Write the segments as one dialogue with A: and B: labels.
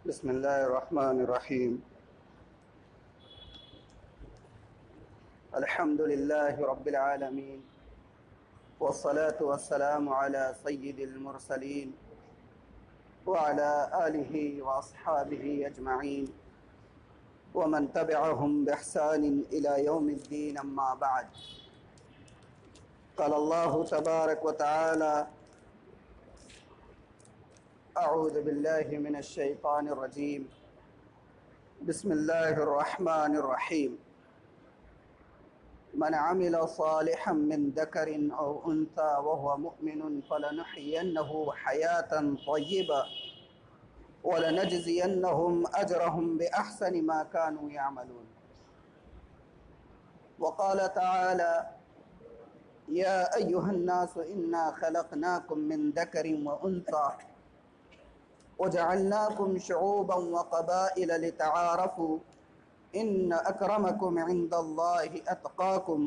A: بسم اللہ الرحمن الرحیم الحمد للہ رب العالمین والصلاة والسلام على سید المرسلین وعلى آلہ واصحابہ اجمعین ومن تبعهم بإحسان إلى يوم الدین اما بعد قال اللہ تبارک وتعالی اعوذ باللہ من الشیطان الرجیم بسم اللہ الرحمن الرحیم من عمل صالحا من ذکر او انثى وهو مؤمن فلنحيينه حیاة طیبة ولنجزینهم اجرهم بأحسن ما كانوا يعملون وقال تعالى يا أيها الناس إنا خلقناكم من ذكر وأنثى وجعلناكم شعوبا وقبائل لتعارفوا إن أكرمكم عند الله أتقاكم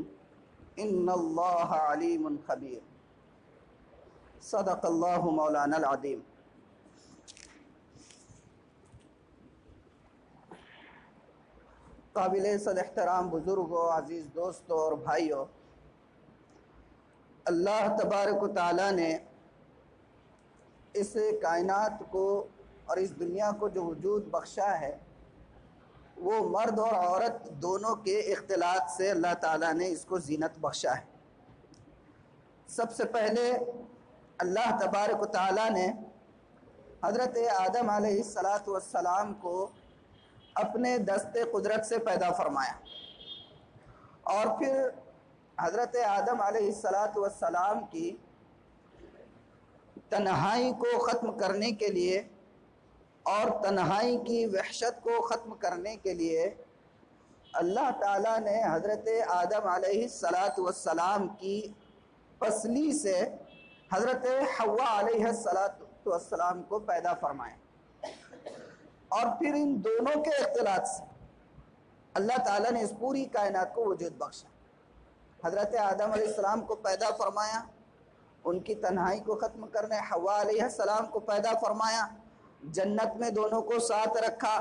A: إن الله عليم خبير صدق الله مولانا العظيم۔ قابل صد احترام بزرگوں، عزیز دوستوں اور بھائیوں، اللہ تبارک و تعالیٰ نے اس کائنات کو اور اس دنیا کو جو وجود بخشا ہے وہ مرد اور عورت دونوں کے اختلاط سے اللہ تعالیٰ نے اس کو زینت بخشا ہے۔ سب سے پہلے اللہ تبارک و تعالیٰ نے حضرت آدم علیہ السلام کو اپنے دست قدرت سے پیدا فرمایا، اور پھر حضرت آدم علیہ السلام کی تنہائی کو ختم کرنے کے لیے اور تنہائی کی وحشت کو ختم کرنے کے لیے اللہ تعالیٰ نے حضرت آدم علیہ السلام کی پسلی سے حضرت حوا علیہ السلام کو پیدا فرمایا، اور پھر ان دونوں کے اختلاط سے اللہ تعالیٰ نے اس پوری کائنات کو وجود بخشا۔ حضرت آدم علیہ السلام کو پیدا فرمایا، ان کی تنہائی کو ختم کرنے حوا علیہ السلام کو پیدا فرمایا، جنت میں دونوں کو ساتھ رکھا،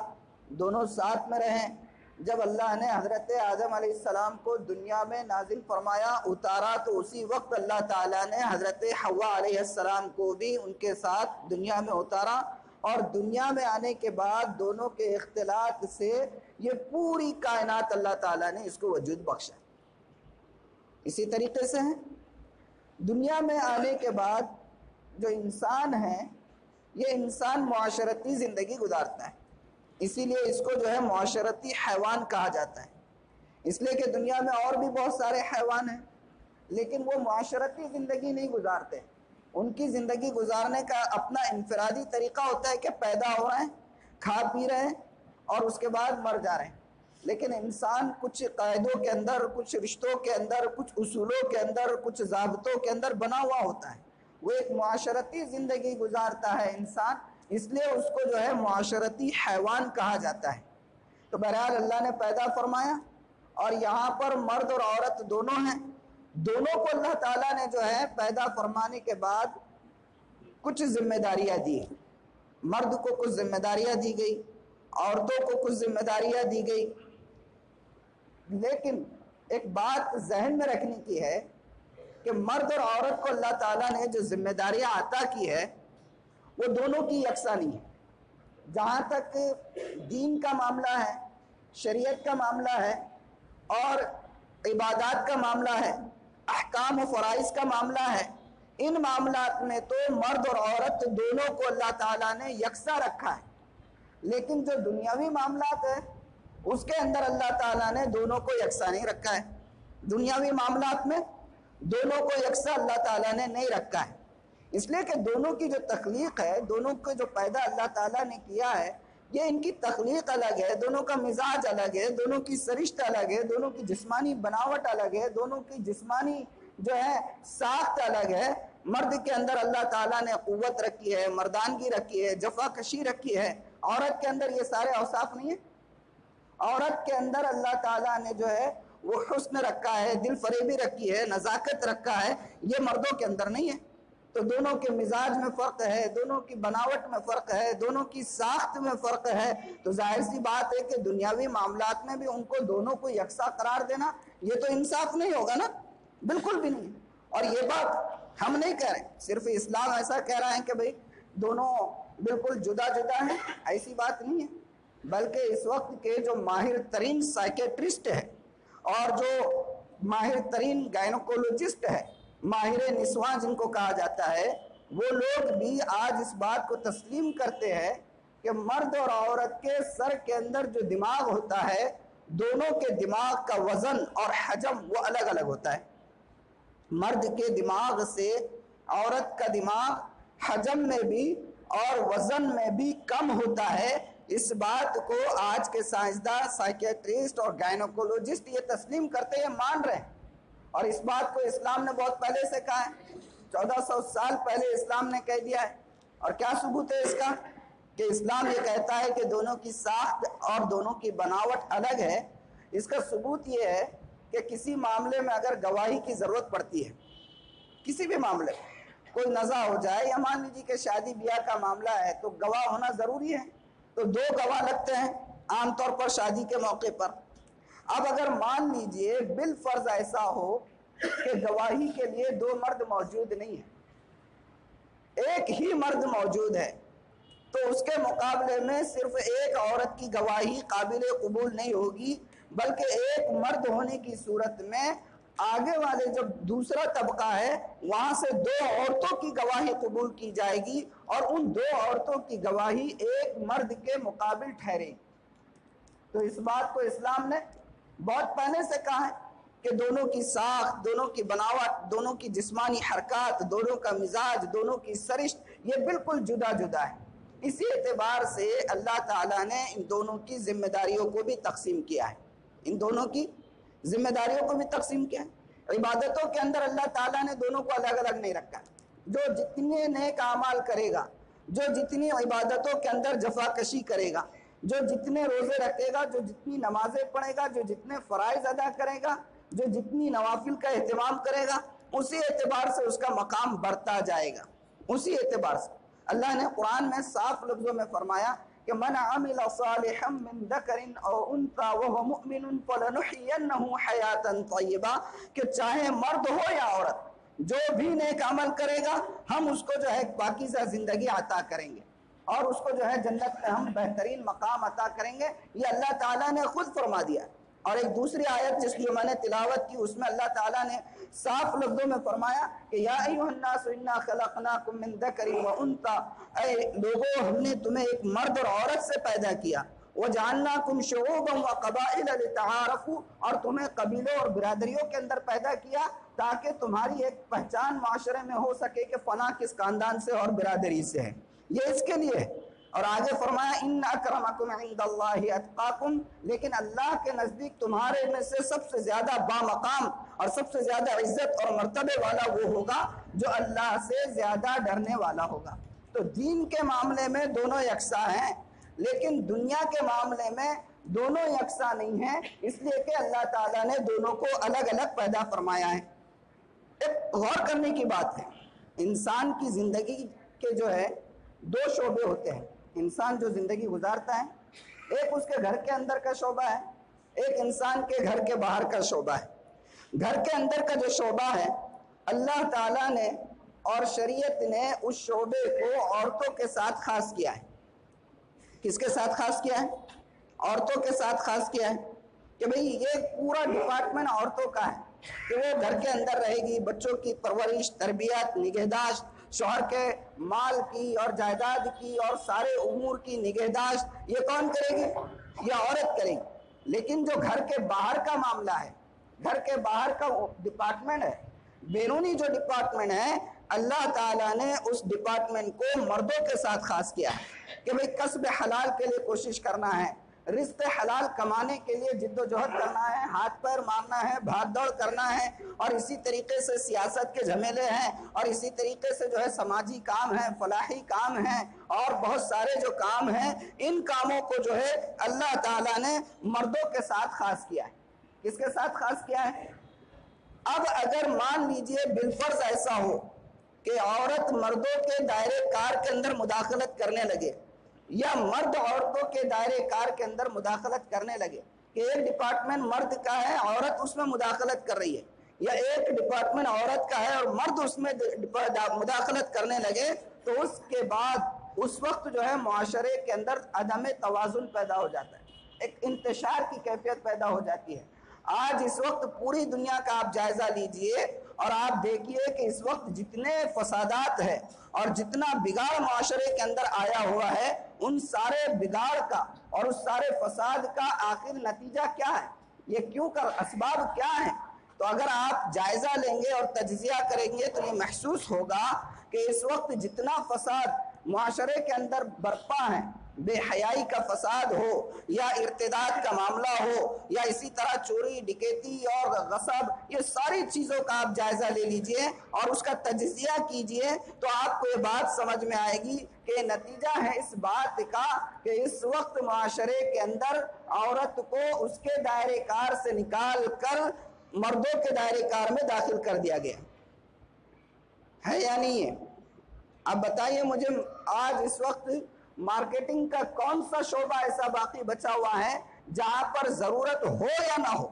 A: دونوں ساتھ میں رہیں۔ جب اللہ نے حضرت آدم علیہ السلام کو دنیا میں نازل فرمایا، اتارا، تو اسی وقت اللہ تعالیٰ نے حضرت حوا علیہ السلام کو بھی ان کے ساتھ دنیا میں اتارا، اور دنیا میں آنے کے بعد دونوں کے اختلاط سے یہ پوری کائنات اللہ تعالیٰ نے اس کو وجود بخشا۔ اسی طریقے سے دنیا میں آنے کے بعد جو انسان ہے، یہ انسان معاشرتی زندگی گزارتا ہے، اسی لیے اس کو جو ہے معاشرتی حیوان کہا جاتا ہے، اس لیے کہ دنیا میں اور بھی بہت سارے حیوان ہیں لیکن وہ معاشرتی زندگی نہیں گزارتے۔ ان کی زندگی گزارنے کا اپنا انفرادی طریقہ ہوتا ہے کہ پیدا ہو رہے ہیں، کھا پی رہے ہیں اور اس کے بعد مر جا رہے ہیں، لیکن انسان کچھ قاعدوں کے اندر، کچھ رشتوں کے اندر، کچھ اصولوں کے اندر، کچھ ضابطوں کے اندر بنا ہوا ہوتا ہے، وہ ایک معاشرتی زندگی گزارتا ہے انسان، اس لیے اس کو جو ہے معاشرتی حیوان کہا جاتا ہے۔ تو بہرحال اللہ نے پیدا فرمایا، اور یہاں پر مرد اور عورت دونوں ہیں، دونوں کو اللہ تعالیٰ نے جو ہے پیدا فرمانے کے بعد کچھ ذمہ داریاں دی۔ مرد کو کچھ ذمہ داریاں دی گئی، عورتوں کو کچھ ذمہ داریاں دی گئی، لیکن ایک بات ذہن میں رکھنے کی ہے کہ مرد اور عورت کو اللہ تعالیٰ نے جو ذمہ داریاں عطا کی ہے وہ دونوں کی یکساں نہیں ہے۔ جہاں تک دین کا معاملہ ہے، شریعت کا معاملہ ہے اور عبادات کا معاملہ ہے، احکام و فرائض کا معاملہ ہے، ان معاملات میں تو مرد اور عورت دونوں کو اللہ تعالیٰ نے یکساں رکھا ہے، لیکن جو دنیاوی معاملات ہے اس کے اندر اللہ تعالیٰ نے دونوں کو یکساں نہیں رکھا ہے۔ دنیاوی معاملات میں دونوں کو یکساں اللہ تعالیٰ نے نہیں رکھا ہے، اس لیے کہ دونوں کی جو تخلیق ہے، دونوں کو جو پیدا اللہ تعالیٰ نے کیا ہے، یہ ان کی تخلیق الگ ہے، دونوں کا مزاج الگ ہے، دونوں کی سرشت الگ ہے، دونوں کی جسمانی بناوٹ الگ ہے، دونوں کی جسمانی جو ہے ساخت الگ ہے۔ مرد کے اندر اللہ تعالیٰ نے قوت رکھی ہے، مردانگی رکھی ہے، جفا کشی رکھی ہے۔ عورت کے اندر یہ سارے اوصاف نہیں ہیں۔ عورت کے اندر اللہ تعالیٰ نے جو ہے وہ حسن رکھا ہے، دل فریبی رکھی ہے، نزاکت رکھا ہے، یہ مردوں کے اندر نہیں ہے۔ تو دونوں کے مزاج میں فرق ہے، دونوں کی بناوٹ میں فرق ہے، دونوں کی ساخت میں فرق ہے۔ تو ظاہر سی بات ہے کہ دنیاوی معاملات میں بھی ان کو دونوں کو یکساں قرار دینا یہ تو انصاف نہیں ہوگا نا، بالکل بھی نہیں۔ اور یہ بات ہم نہیں کہہ رہے، صرف اسلام ایسا کہہ رہا ہے کہ بھئی دونوں بالکل جدا جدا ہیں، ایسی بات نہیں ہے۔ بلکہ اس وقت کے جو ماہر ترین سائیکیٹرسٹ ہے اور جو ماہر ترین گائنوکولوجسٹ ہے، ماہر نسواں جن کو کہا جاتا ہے، وہ لوگ بھی آج اس بات کو تسلیم کرتے ہیں کہ مرد اور عورت کے سر کے اندر جو دماغ ہوتا ہے، دونوں کے دماغ کا وزن اور حجم وہ الگ الگ ہوتا ہے۔ مرد کے دماغ سے عورت کا دماغ حجم میں بھی اور وزن میں بھی کم ہوتا ہے۔ اس بات کو آج کے سائنسداں، سائیکیٹرسٹ اور گائنوکولوجسٹ یہ تسلیم کرتے ہیں، مان رہے ہیں۔ اور اس بات کو اسلام نے بہت پہلے سے کہا ہے، 1400 سال پہلے اسلام نے کہہ دیا ہے۔ اور کیا ثبوت ہے اس کا؟ کہ اسلام یہ کہتا ہے کہ دونوں کی ساخت اور دونوں کی بناوٹ الگ ہے۔ اس کا ثبوت یہ ہے کہ کسی معاملے میں اگر گواہی کی ضرورت پڑتی ہے، کسی بھی معاملے میں کوئی نزاع ہو جائے، یا مان لیجیے کہ شادی بیاہ کا معاملہ ہے تو گواہ ہونا ضروری ہے، تو 2 گواہ لگتے ہیں عام طور پر شادی کے موقع پر۔ اب اگر مان لیجئے بالفرض ایسا ہو کہ گواہی کے لیے 2 مرد موجود نہیں ہیں، ایک ہی مرد موجود ہے، تو اس کے مقابلے میں صرف ایک عورت کی گواہی قابل قبول نہیں ہوگی، بلکہ ایک مرد ہونے کی صورت میں آگے والے جو دوسرا طبقہ ہے وہاں سے 2 عورتوں کی گواہی قبول کی جائے گی، اور ان 2 عورتوں کی گواہی ایک مرد کے مقابل ٹھہرے گی۔ تو اس بات کو اسلام نے بہت پہلے سے کہا ہے کہ دونوں کی ساخت، دونوں کی بناوٹ، دونوں کی جسمانی حرکات، دونوں کا مزاج، دونوں کی سرشت یہ بالکل جدا جدا ہے۔ اسی اعتبار سے اللہ تعالیٰ نے ان دونوں کی ذمہ داریوں کو بھی تقسیم کیا ہے، ان دونوں کی ذمہ داریوں کو بھی تقسیم کیا ہے۔ عبادتوں کے اندر اللہ تعالیٰ نے دونوں کو الگ الگ نہیں رکھا۔ جو جتنے نیک اعمال کرے گا، جو جتنی عبادتوں کے اندر جفا کشی کرے گا، جو جتنے روزے رکھے گا، جو جتنی نمازیں پڑھے گا، جو جتنے فرائض ادا کرے گا، جو جتنی نوافل کا اہتمام کرے گا، اسی اعتبار سے اس کا مقام بڑھتا جائے گا۔ اسی اعتبار سے اللہ نے قرآن میں صاف لفظوں میں فرمایا کہ من عمل صالحا من ذکر او انثى وهو مؤمن فلنحيينه حیاتا طیبہ، کہ چاہے مرد ہو یا عورت، جو بھی نیک عمل کرے گا ہم اس کو جو ہے پاکیزہ زندگی عطا کریں گے، اور اس کو جو ہے جنت میں ہم بہترین مقام عطا کریں گے۔ یہ اللہ تعالیٰ نے خود فرما دیا۔ اور ایک دوسری آیت جس جو میں نے تلاوت کی، اس میں اللہ تعالیٰ نے صاف لفظوں میں فرمایا کہ یا ایھا الناس انا خلقناکم من ذکر وانثى، اے لوگوں ہم نے تمہیں ایک مرد اور عورت سے پیدا کیا، وجعلناکم شعوبا وقبائل لتعارفوا، اور تمہیں قبیلوں اور برادریوں کے اندر پیدا کیا تاکہ تمہاری ایک پہچان معاشرے میں ہو سکے کہ فلاں کس خاندان سے اور برادری سے ہے، یہ اس کے لیے ہے۔ اور آگے فرمایا ان اکرمکم عند اللہ اتقاکم، لیکن اللہ کے نزدیک تمہارے میں سے سب سے زیادہ بامقام اور سب سے زیادہ عزت اور مرتبے والا وہ ہوگا جو اللہ سے زیادہ ڈرنے والا ہوگا۔ تو دین کے معاملے میں دونوں یکساں ہیں، لیکن دنیا کے معاملے میں دونوں یکساں نہیں ہیں، اس لیے کہ اللہ تعالیٰ نے دونوں کو الگ الگ پیدا فرمایا ہے۔ ایک غور کرنے کی بات ہے، انسان کی زندگی کے جو ہے 2 شعبے ہوتے ہیں۔ انسان جو زندگی گزارتا ہے، ایک اس کے گھر کے اندر کا شعبہ ہے، ایک انسان کے گھر کے باہر کا شعبہ ہے۔ گھر کے اندر کا جو شعبہ ہے، اللہ تعالیٰ نے اور شریعت نے اس شعبے کو عورتوں کے ساتھ خاص کیا ہے۔ کس کے ساتھ خاص کیا ہے؟ عورتوں کے ساتھ خاص کیا ہے کہ بھئی یہ پورا ڈپارٹمنٹ عورتوں کا ہے، کہ وہ گھر کے اندر رہے گی، بچوں کی پرورش، تربیت، نگہداشت، شوہر کے مال کی اور جائیداد کی اور سارے امور کی نگہداشت یہ کون کرے گی؟ یہ عورت کرے گی۔ لیکن جو گھر کے باہر کا معاملہ ہے، گھر کے باہر کا ڈپارٹمنٹ ہے، بیرونی جو ڈپارٹمنٹ ہے، اللہ تعالیٰ نے اس ڈپارٹمنٹ کو مردوں کے ساتھ خاص کیا ہے کہ بھئی کسب حلال کے لیے کوشش کرنا ہے، رزق حلال کمانے کے لیے جد و جہد کرنا ہے، ہاتھ پیر مارنا ہے، بھاگ دوڑ کرنا ہے، اور اسی طریقے سے سیاست کے جھمیلے ہیں، اور اسی طریقے سے جو ہے سماجی کام ہیں، فلاحی کام ہیں، اور بہت سارے جو کام ہیں، ان کاموں کو جو ہے اللہ تعالیٰ نے مردوں کے ساتھ خاص کیا ہے۔ کس کے ساتھ خاص کیا ہے؟ اب اگر مان لیجئے بالفرض ایسا ہو کہ عورت مردوں کے دائرے کار کے اندر مداخلت کرنے لگے، یا مرد عورتوں کے دائرے کار کے اندر مداخلت کرنے لگے، کہ ایک ڈپارٹمنٹ مرد کا ہے، عورت اس میں مداخلت کر رہی ہے، یا ایک ڈپارٹمنٹ عورت کا ہے اور مرد اس میں مداخلت کرنے لگے، تو اس کے بعد اس وقت جو ہے معاشرے کے اندر عدم توازن پیدا ہو جاتا ہے، ایک انتشار کی کیفیت پیدا ہو جاتی ہے۔ آج اس وقت پوری دنیا کا آپ جائزہ لیجئے اور آپ دیکھیے کہ اس وقت جتنے فسادات ہیں اور جتنا بگاڑ معاشرے کے اندر آیا ہوا ہے، ان سارے بگاڑ کا اور اس سارے فساد کا آخر نتیجہ کیا ہے؟ یہ کیوں کر اسباب کیا ہیں؟ تو اگر آپ جائزہ لیں گے اور تجزیہ کریں گے تو یہ محسوس ہوگا کہ اس وقت جتنا فساد معاشرے کے اندر برپا ہے، بے حیائی کا فساد ہو یا ارتداد کا معاملہ ہو یا اسی طرح چوری ڈکیتی اور غصب، یہ ساری چیزوں کا آپ جائزہ لے لیجئے اور اس کا تجزیہ کیجئے تو آپ کو یہ بات سمجھ میں آئے گی کہ نتیجہ ہے اس بات کا کہ اس وقت معاشرے کے اندر عورت کو اس کے دائرے کار سے نکال کر مردوں کے دائرے کار میں داخل کر دیا گیا ہے یا نہیں ہے؟ اب بتائیے مجھے، آج اس وقت مارکیٹنگ کا کون سا شعبہ ایسا باقی بچا ہوا ہے جہاں پر ضرورت ہو یا نہ ہو،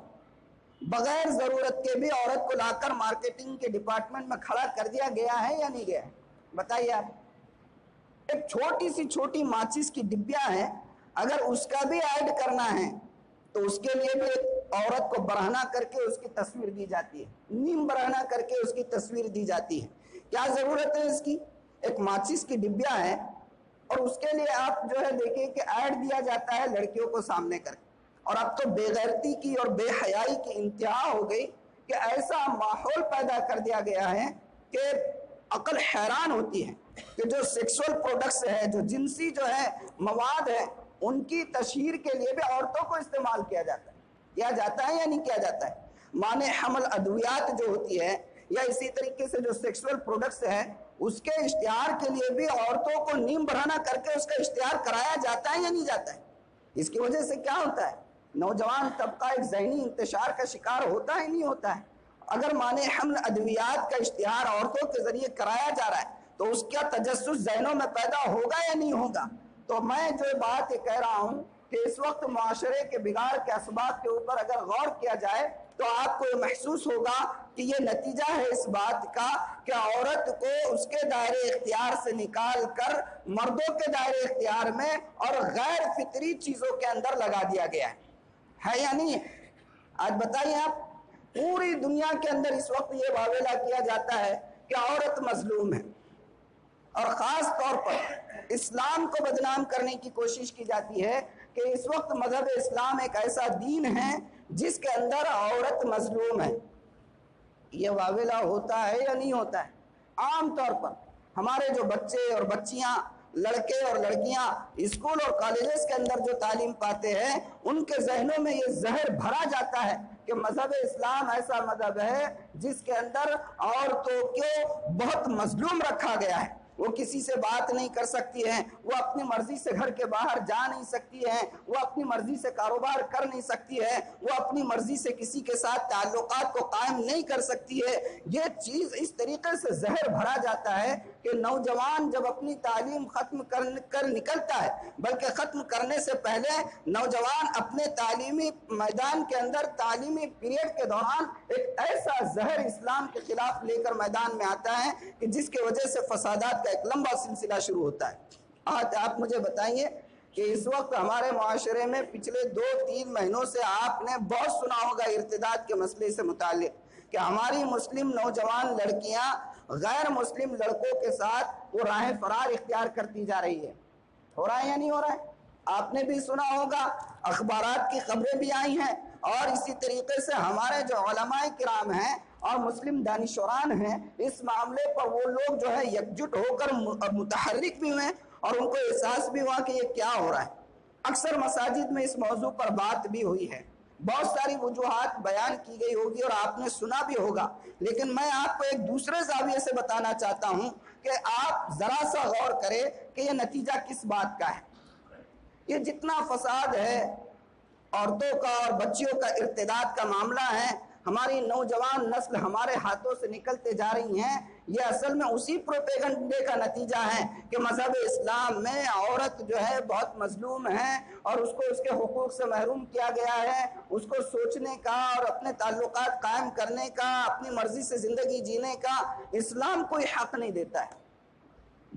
A: بغیر ضرورت کے بھی عورت کو لا کر مارکیٹنگ کے ڈپارٹمنٹ میں کھڑا کر دیا گیا ہے یا نہیں گیا ہے؟ بتائیے آپ۔ ایک چھوٹی سی چھوٹی ماچس کی ڈبیاں ہیں، اگر اس کا بھی ایڈ کرنا ہے تو اس کے لیے بھی ایک عورت کو برہنہ کر کے اس کی تصویر دی جاتی ہے، نیم برہنہ کر کے اس کی تصویر دی جاتی ہے۔ کیا ضرورت ہے اس کی؟ ایک ماچس کی ڈبیا ہے اور اس کے لیے آپ جو ہے دیکھیں کہ ایڈ دیا جاتا ہے لڑکیوں کو سامنے کر کے، اور اب تو بے غیرتی کی اور بے حیائی کی انتہا ہو گئی کہ ایسا ماحول پیدا کر دیا گیا ہے کہ عقل حیران ہوتی ہے کہ جو سیکسول پروڈکٹس ہے، جو جنسی جو ہے مواد ہے، ان کی تشہیر کے لیے بھی عورتوں کو استعمال کیا جاتا ہے یا نہیں کیا جاتا ہے؟ معنی حمل ادویات جو ہوتی ہے یا اسی طریقے سے جو سیکسول پروڈکٹس ہیں، اس کے اشتہار کے لیے بھی عورتوں کو نیم برہنہ کر کے اس کا اشتہار کرایا جاتا ہے یا نہیں جاتا ہے؟ اس کی وجہ سے کیا ہوتا ہے؟ نوجوان طبقہ ایک ذہنی انتشار کا شکار ہوتا ہے نہیں ہوتا ہے؟ اگر معنی حمل ادویات کا اشتہار عورتوں کے ذریعے کرایا جا رہا ہے تو اس کا تجسس ذہنوں میں پیدا ہوگا یا نہیں ہوگا؟ تو میں جو بات کہہ رہا ہوں کہ اس وقت معاشرے کے بگاڑ کے اسباب کے اوپر اگر غور کیا جائے تو آپ کو یہ محسوس ہوگا کہ یہ نتیجہ ہے اس بات کا کہ عورت کو اس کے دائرے اختیار سے نکال کر مردوں کے دائرے اختیار میں اور غیر فطری چیزوں کے اندر لگا دیا گیا ہے یا نہیں؟ آج بتائیے آپ، پوری دنیا کے اندر اس وقت یہ واویلا کیا جاتا ہے کہ عورت مظلوم ہے، اور خاص طور پر اسلام کو بدنام کرنے کی کوشش کی جاتی ہے کہ اس وقت مذہب اسلام ایک ایسا دین ہے جس کے اندر عورت مظلوم ہے۔ یہ واویلا ہوتا ہے یا نہیں ہوتا ہے؟ عام طور پر ہمارے جو بچے اور بچیاں، لڑکے اور لڑکیاں اسکول اور کالجز کے اندر جو تعلیم پاتے ہیں، ان کے ذہنوں میں یہ زہر بھرا جاتا ہے کہ مذہب اسلام ایسا مذہب ہے جس کے اندر عورتوں کو بہت مظلوم رکھا گیا ہے۔ وہ کسی سے بات نہیں کر سکتی ہیں، وہ اپنی مرضی سے گھر کے باہر جا نہیں سکتی ہیں، وہ اپنی مرضی سے کاروبار کر نہیں سکتی ہے، وہ اپنی مرضی سے کسی کے ساتھ تعلقات کو قائم نہیں کر سکتی ہے۔ یہ چیز اس طریقے سے زہر بھرا جاتا ہے کہ نوجوان جب اپنی تعلیم ختم کر نکلتا ہے، بلکہ ختم کرنے سے پہلے نوجوان اپنے تعلیمی میدان کے اندر تعلیمی پیریڈ کے دوران ایک ایسا زہر اسلام کے خلاف لے کر میدان میں آتا ہے کہ جس کی وجہ سے فسادات کا ایک لمبا سلسلہ شروع ہوتا ہے۔ آج آپ مجھے بتائیے کہ اس وقت ہمارے معاشرے میں پچھلے 2-3 مہینوں سے آپ نے بہت سنا ہوگا ارتداد کے مسئلے سے متعلق کہ ہماری مسلم نوجوان لڑکیاں غیر مسلم لڑکوں کے ساتھ وہ راہ فرار اختیار کرتی جا رہی ہے۔ ہو رہا ہے یا نہیں ہو رہا ہے؟ آپ نے بھی سنا ہوگا، اخبارات کی خبریں بھی آئی ہیں، اور اسی طریقے سے ہمارے جو علماء کرام ہیں اور مسلم دانشوران ہیں، اس معاملے پر وہ لوگ جو ہے یکجٹ ہو کر متحرک بھی ہوئے اور ان کو احساس بھی ہوا کہ یہ کیا ہو رہا ہے۔ اکثر مساجد میں اس موضوع پر بات بھی ہوئی ہے، بہت ساری وجوہات بیان کی گئی ہوگی اور آپ نے سنا بھی ہوگا، لیکن میں آپ کو ایک دوسرے زاویے سے بتانا چاہتا ہوں کہ آپ ذرا سا غور کریں کہ یہ نتیجہ کس بات کا ہے۔ یہ جتنا فساد ہے، عورتوں کا اور بچیوں کا ارتداد کا معاملہ ہے، ہماری نوجوان نسل ہمارے ہاتھوں سے نکلتے جا رہی ہیں، یہ اصل میں اسی پروپیگنڈے کا نتیجہ ہے کہ مذہب اسلام میں عورت جو ہے بہت مظلوم ہے اور اس کو اس کے حقوق سے محروم کیا گیا ہے، اس کو سوچنے کا اور اپنے تعلقات قائم کرنے کا، اپنی مرضی سے زندگی جینے کا اسلام کوئی حق نہیں دیتا ہے۔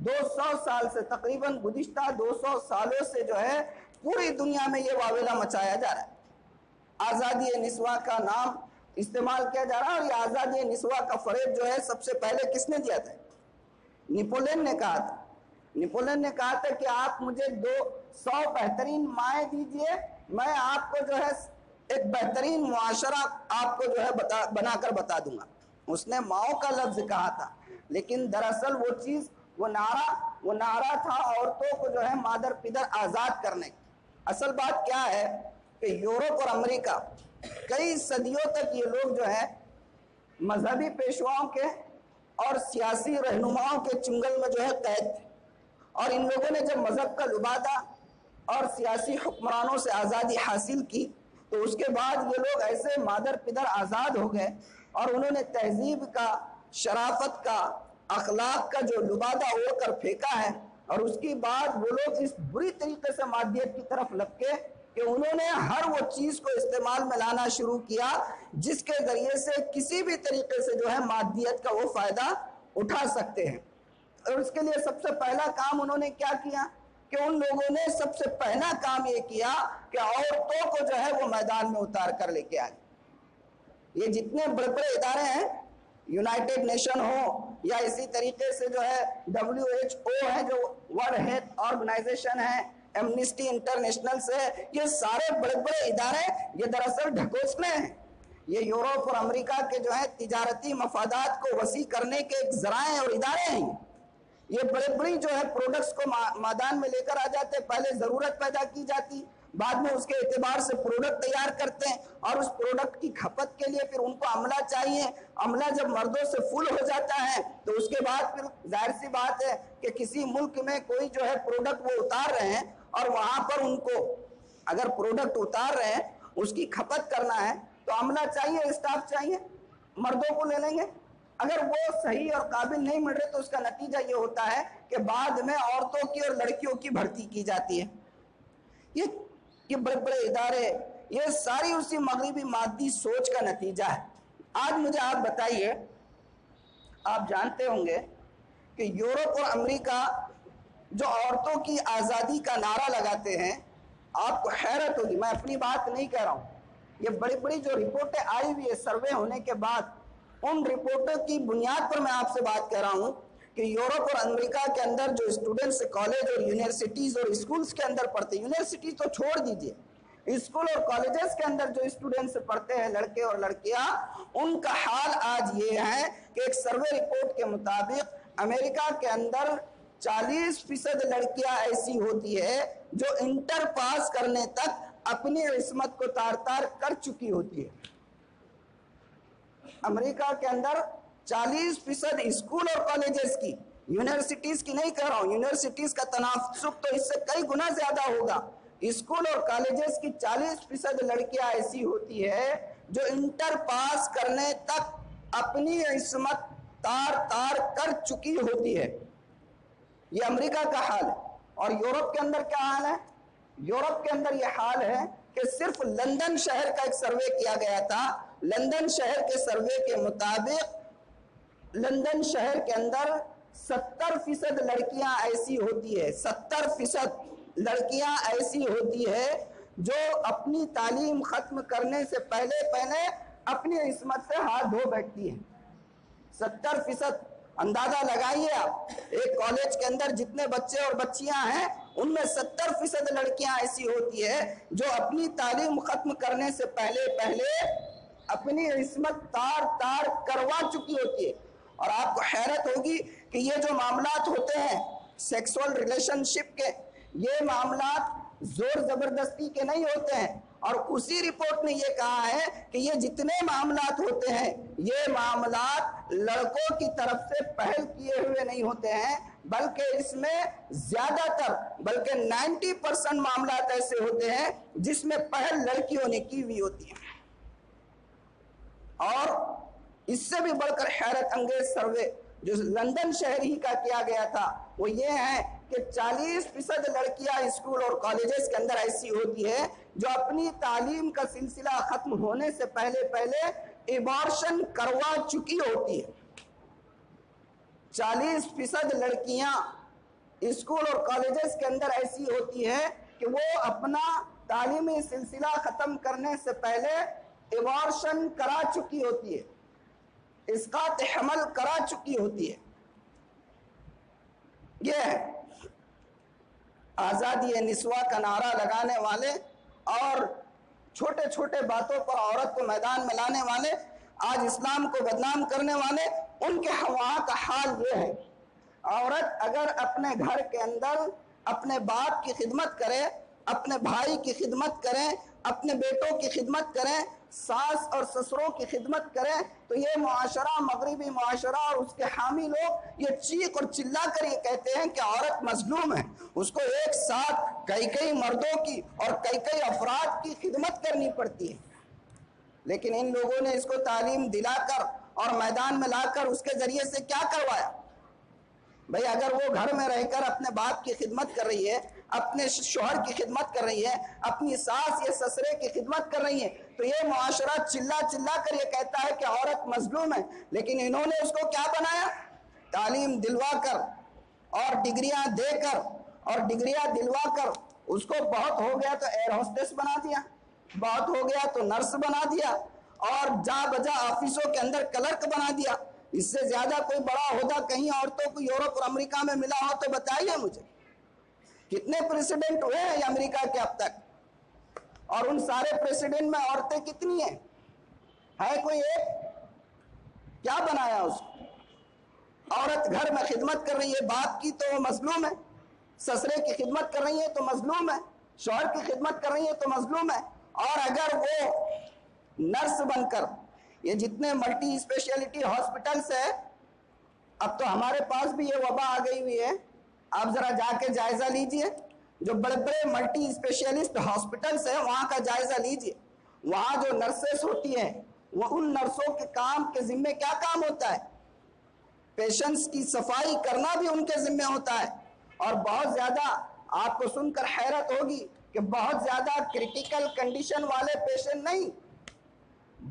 A: 200 سال سے تقریباً گزشتہ 200 سالوں سے جو ہے پوری دنیا میں یہ واویلا مچایا جا رہا ہے، آزادی نسواں کا نام استعمال کیا جا رہا ہے، اور یہ آزادی نسواں کا فریب جو ہے سب سے پہلے کس نے دیا تھا؟ نپولین نے کہا تھا۔ نپولین نے کہا تھا کہ آپ مجھے 200 بہترین مائیں دیجئے، میں آپ کو جو ہے ایک بہترین معاشرہ آپ کو جو ہے بنا کر بتا دوں گا۔ اس نے ماؤں کا لفظ کہا تھا، لیکن دراصل وہ چیز وہ نعرہ تھا عورتوں کو جو ہے مادر پدر آزاد کرنے۔ اصل بات کیا ہے کہ یورپ اور امریکہ کئی صدیوں تک یہ لوگ جو ہے مذہبی پیشواؤں کے اور سیاسی رہنماؤں کے چنگل میں جو ہے قید تھے، اور ان لوگوں نے جب مذہب کا لبادہ اور سیاسی حکمرانوں سے آزادی حاصل کی تو اس کے بعد یہ لوگ ایسے مادر پدر آزاد ہو گئے اور انہوں نے تہذیب کا، شرافت کا، اخلاق کا جو لبادہ اوڑھ کر پھینکا ہے، اور اس کے بعد وہ لوگ اس بری طریقے سے مادیت کی طرف لپکے کہ انہوں نے ہر وہ چیز کو استعمال میں لانا شروع کیا جس کے ذریعے سے کسی بھی طریقے سے جو ہے مادیت کا وہ فائدہ اٹھا سکتے ہیں۔ اور اس کے لیے سب سے پہلا کام انہوں نے کیا کیا کہ ان لوگوں نے سب سے پہلا کام یہ کیا کہ عورتوں کو جو ہے وہ میدان میں اتار کر لے کے آئے۔ یہ جتنے بڑے بڑے ادارے ہیں، یونائٹڈ نیشن ہو یا اسی طریقے سے جو ہے WHO ہے جو ورلڈ ہیلتھ آرگنائزیشن ہے، ایمنسٹی انٹرنیشنل سے، یہ سارے بڑے بڑے ادارے یہ دراصل ڈھکوسلے ہیں۔ یہ یورپ اور امریکہ کے جو ہے تجارتی مفادات کو وسیع کرنے کے ایک ذرائع اور ادارے ہیں۔ یہ بڑے بڑی جو ہے پروڈکٹس کو میدان میں لے کر آ جاتے، پہلے ضرورت پیدا کی جاتی، بعد میں اس کے اعتبار سے پروڈکٹ تیار کرتے ہیں، اور اس پروڈکٹ کی کھپت کے لیے پھر ان کو عملہ چاہیے۔ عملہ جب مردوں سے فل ہو جاتا ہے تو اس کے بعد پھر ظاہر سی بات ہے کہ کسی ملک میں کوئی جو ہے پروڈکٹ وہ اتار رہے ہیں، اور وہاں پر ان کو اگر پروڈکٹ اتار رہے ہیں اس کی کھپت کرنا ہے تو عملہ چاہیے، اسٹاف چاہیے، مردوں کو لے لیں گے۔ اگر وہ صحیح اور قابل نہیں مل رہے تو اس کا نتیجہ یہ ہوتا ہے کہ بعد میں عورتوں کی اور لڑکیوں کی بھرتی کی جاتی ہے۔ یہ بڑے بڑے ادارے، یہ ساری اسی مغربی مادی سوچ کا نتیجہ ہے۔ آج مجھے آپ بتائیے، آپ جانتے ہوں گے کہ یورپ اور امریکہ جو عورتوں کی آزادی کا نعرہ لگاتے ہیں، آپ کو حیرت ہوگی، میں اپنی بات نہیں کہہ رہا ہوں، یہ بڑی بڑی جو رپورٹیں آئی ہوئی ہے سروے ہونے کے بعد، ان رپورٹوں کی بنیاد پر میں آپ سے بات کر رہا ہوں کہ یورپ اور امریکہ کے اندر جو اسٹوڈنٹس کالج اور یونیورسٹیز اور اسکولز کے اندر پڑھتے ہیں، یونیورسٹیز تو چھوڑ دیجئے، اسکول اور کالجز کے اندر جو اسٹوڈنٹس پڑھتے ہیں، لڑکے اور لڑکیاں، ان کا حال آج یہ ہے کہ ایک سروے رپورٹ کے مطابق امریکہ کے اندر 40% لڑکیاں ایسی ہوتی ہے جو انٹر پاس کرنے تک اپنی عصمت کو تار تار کر چکی ہوتی ہے۔ امریکہ کے اندر 40% اسکول اور کالجز کی، یونیورسٹیز کی نہیں کہہ رہا ہوں، یونیورسٹیز کا تناسب تو اس سے کئی گنا زیادہ ہوگا، اسکول اور کالجز کی 40% لڑکیاں ایسی ہوتی ہے جو انٹر پاس کرنے تک اپنی عصمت تار تار کر چکی ہوتی ہے۔ یہ امریکہ کا حال ہے۔ اور یورپ کے اندر کیا حال ہے؟ یورپ کے اندر یہ حال ہے کہ صرف لندن شہر کا ایک سروے کیا گیا تھا، لندن شہر کے سروے کے مطابق لندن شہر کے اندر 70% لڑکیاں ایسی ہوتی ہے، 70% لڑکیاں ایسی ہوتی ہے جو اپنی تعلیم ختم کرنے سے پہلے اپنی عصمت سے ہاتھ دھو بیٹھتی ہیں۔ 70%، اندازہ لگائیے آپ، ایک کالج کے اندر جتنے بچے اور بچیاں ہیں ان میں 70% لڑکیاں ایسی ہوتی ہے جو اپنی تعلیم ختم کرنے سے پہلے اپنی عصمت تار تار کروا چکی ہوتی ہے. اور آپ کو حیرت ہوگی کہ یہ جو معاملات ہوتے ہیں سیکسول ریلیشن شپ کے، یہ معاملات زور زبردستی کے نہیں ہوتے ہیں. اور اسی رپورٹ نے یہ کہا ہے کہ یہ جتنے معاملات ہوتے ہیں یہ معاملات لڑکوں کی طرف سے پہل کیے ہوئے نہیں ہوتے ہیں، بلکہ اس میں زیادہ تر بلکہ 90% معاملات ایسے ہوتے ہیں جس میں پہل لڑکیوں نے کی ہوئی ہوتی ہے. اور اس سے بھی بڑھ کر حیرت انگیز سروے جو لندن شہر ہی کا کیا گیا تھا وہ یہ ہے کہ 40% لڑکیاں اسکول اور کالجز کے اندر ایسی ہوتی ہے جو اپنی تعلیم کا سلسلہ ختم ہونے سے پہلے ایبارشن کروا چکی ہوتی ہے. 40% لڑکیاں اسکول اور کالجز کے اندر ایسی ہوتی ہے کہ وہ اپنا تعلیمی سلسلہ ختم کرنے سے پہلے ایبارشن کرا چکی ہوتی ہے، اسقاط حمل کرا چکی ہوتی ہے. یہ ہے آزادی نسواں کا نعرہ لگانے والے اور چھوٹے چھوٹے باتوں پر عورت کو میدان میں لانے والے، آج اسلام کو بدنام کرنے والے، ان کے وہاں کا حال یہ ہے. عورت اگر اپنے گھر کے اندر اپنے باپ کی خدمت کرے، اپنے بھائی کی خدمت کرے، اپنے بیٹوں کی خدمت کرے، ساس اور سسروں کی خدمت کرے، تو یہ معاشرہ، مغربی معاشرہ اور اس کے حامی لوگ یہ چیخ اور چلا کر یہ کہتے ہیں کہ عورت مظلوم ہے، اس کو ایک ساتھ کئی مردوں کی اور کئی افراد کی خدمت کرنی پڑتی ہے. لیکن ان لوگوں نے اس کو تعلیم دلا کر اور میدان میں لا کر اس کے ذریعے سے کیا کروایا؟ بھئی اگر وہ گھر میں رہ کر اپنے باپ کی خدمت کر رہی ہے، اپنے شوہر کی خدمت کر رہی ہے، اپنی ساس یا سسرے کی خدمت کر رہی ہے، تو یہ معاشرہ چلا کر یہ کہتا ہے کہ عورت مظلوم ہے. لیکن انہوں نے اس کو کیا بنایا؟ تعلیم دلوا کر اور ڈگریاں دے کر اور ڈگریاں دلوا کر اس کو بہت ہو گیا تو ایئر ہوسٹس بنا دیا، بہت ہو گیا تو نرس بنا دیا، اور جا بجا آفیسوں کے اندر کلرک بنا دیا. اس سے زیادہ کوئی بڑا عہدہ کہیں عورتوں کو یورپ اور امریکہ میں ملا ہو تو بتائیے مجھے. کتنے پریسیڈنٹ ہوئے ہیں امریکہ کے اب تک، اور ان سارے پریسیڈنٹ میں عورتیں کتنی ہیں؟ ہے کوئی ایک؟ کیا بنایا اس کو؟ عورت گھر میں خدمت کر رہی ہے باپ کی تو وہ مظلوم ہے، سسرے کی خدمت کر رہی ہے تو مظلوم ہے، شوہر کی خدمت کر رہی ہے تو مظلوم ہے. اور اگر وہ نرس بن کر، یہ جتنے ملٹی اسپیشلٹی ہاسپٹلس ہیں، اب تو ہمارے پاس بھی یہ وبا آ گئی ہوئی ہے، آپ ذرا جا کے جائزہ لیجئے، جو بڑے بڑے ملٹی اسپیشلسٹ ہاسپٹلس ہیں وہاں کا جائزہ لیجئے. وہاں جو نرسز ہوتی ہیں وہ ان نرسوں کے کام کے ذمہ کیا کام ہوتا ہے؟ پیشنٹس کی صفائی کرنا بھی ان کے ذمہ ہوتا ہے. اور بہت زیادہ آپ کو سن کر حیرت ہوگی کہ بہت زیادہ کریٹیکل کنڈیشن والے پیشنٹ نہیں،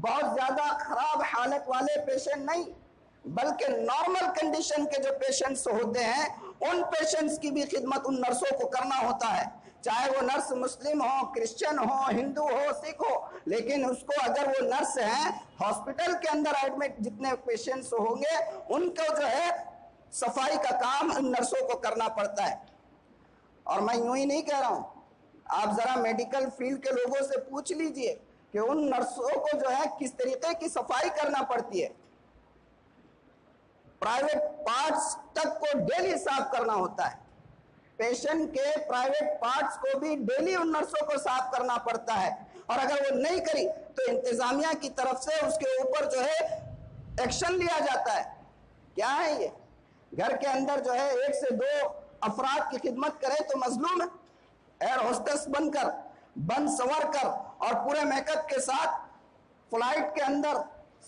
A: بہت زیادہ خراب حالت والے پیشنٹ نہیں، بلکہ نارمل کنڈیشن کے جو پیشنٹس ہوتے ہیں ان پیشنٹس کی بھی خدمت ان نرسوں کو کرنا ہوتا ہے، چاہے وہ نرس مسلم ہو، کرسچن ہو، ہندو ہو، سکھ ہو. لیکن اس کو اگر وہ نرس ہیں، ہاسپٹل کے اندر ایڈمٹ جتنے پیشنٹس ہوں گے ان کو جو ہے صفائی کا کام ان نرسوں کو کرنا پڑتا ہے. اور میں یوں ہی نہیں کہہ رہا ہوں، آپ ذرا میڈیکل فیلڈ کے لوگوں سے پوچھ لیجئے کہ ان نرسوں کو جو ہے کس طریقے کی صفائی کرنا پڑتی ہے. پرائیویٹ پارٹس تک کو ڈیلی صاف کرنا ہوتا ہے، پیشنٹ کے پرائیویٹ پارٹس کو بھی ڈیلی ان نرسوں کو صاف کرنا پڑتا ہے. اور اگر وہ نہیں کری تو انتظامیہ کی طرف سے اس کے اوپر جو ہے ایکشن لیا جاتا ہے. کیا ہے یہ؟ گھر کے اندر جو ہے 1 سے 2 افراد کی خدمت کرے تو مظلوم ہے. ایئر ہوسٹس بن کر، بن سور کر اور پورے میک اپ کے ساتھ فلائٹ کے اندر